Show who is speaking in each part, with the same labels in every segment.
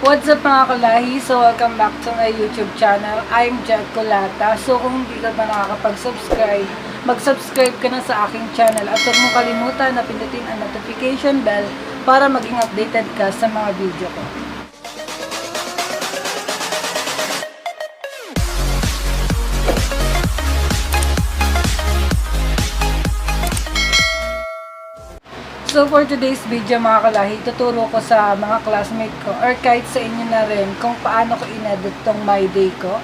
Speaker 1: What's up mga kalahi? So welcome back to my YouTube channel. I'm Jack Colata. So kung hindi ka pa nakakapag-subscribe, mag-subscribe ka na sa aking channel at huwag mong kalimutan na pindutin ang notification bell para maging updated ka sa mga video ko. So for today's video mga kalahi, tuturo ko sa mga classmate ko or kahit sa inyo na rin kung paano ko inedit tong My Day ko.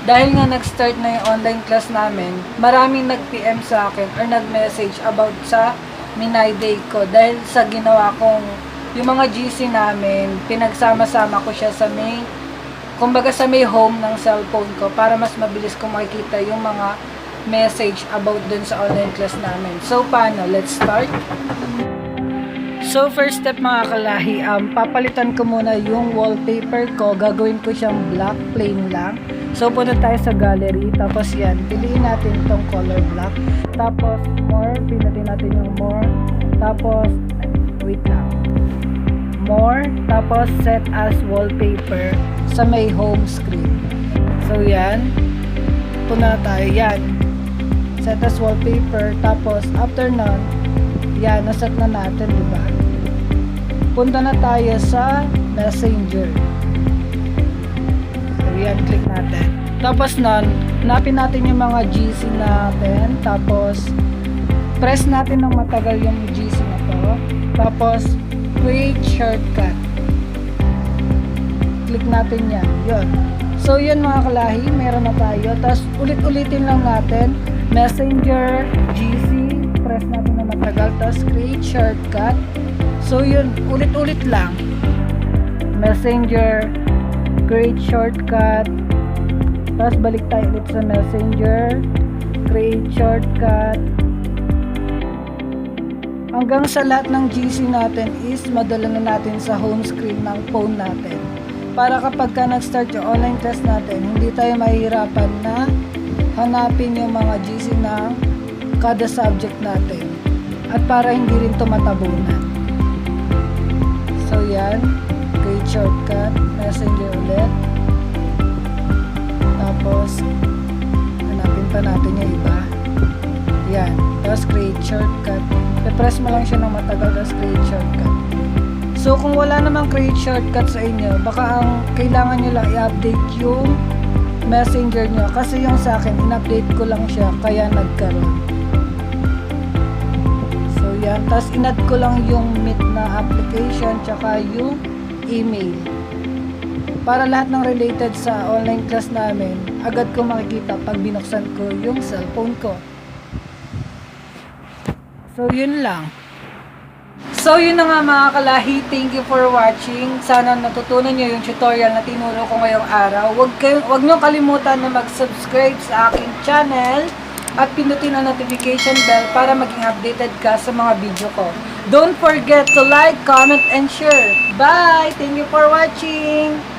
Speaker 1: Dahil nga nag-start na yung online class namin, maraming nag-PM sa akin or nag-message about sa My Day ko. Dahil sa ginawa kong yung mga GC namin, pinagsama-sama ko siya sa may, kumbaga sa may home ng cellphone ko para mas mabilis ko makikita yung mga message about dun sa online class namin. So paano? Let's start. So first step mga kalahi, papalitan ko muna yung wallpaper ko. Gagawin ko siyang black, plain lang. So punta tayo sa gallery, tapos yan, piliin natin itong color black. Tapos more, pinutin natin yung more. Tapos, wait lang. More, tapos set as wallpaper sa may home screen. So yan, punta na tayo, yan. Set as wallpaper, tapos after nun, yan, naset na natin, diba? Punta na tayo sa Messenger. So, yan, click natin. Tapos nun, hanapin natin yung mga GC natin. Tapos, press natin ng matagal yung GC na to. Tapos, create shortcut. Click natin yan. Yun. So, yun mga kalahi, meron na tayo. Tapos, ulit-ulitin lang natin. Messenger, GC, press natin na matagal. Tapos, create shortcut. So, yun, ulit-ulit lang. Messenger, create shortcut. Tapos, balik tayo ulit sa Messenger, create shortcut. Hanggang sa lahat ng GC natin is madala na natin sa home screen ng phone natin. Para kapag ka nag-start yung online class natin, hindi tayo mahihirapan na hanapin yung mga GC ng kada subject natin. At para hindi rin tumatabunan. So yan, create shortcut, Messenger ulit. Tapos, hanapin pa natin yung iba. Yan, tapos create shortcut. I-press mo lang siya ng matagal, tapos create shortcut. So kung wala namang create shortcut sa inyo, baka ang kailangan nyo lang i-update yung Messenger nyo. Kasi yung sa akin, in-update ko lang siya, kaya nagkaroon. Yan. Tapos in-add ko lang yung Meet na application tsaka yung email. Para lahat ng related sa online class namin, agad ko makikita pag binuksan ko yung cellphone ko. So, yun lang. So, yun na nga mga kalahi. Thank you for watching. Sana natutunan nyo yung tutorial na tinuro ko ngayong araw. Huwag nyo kalimutan na mag-subscribe sa aking channel at pindutin ang notification bell para maging updated ka sa mga video ko. Don't forget to like, comment, and share. Bye! Thank you for watching!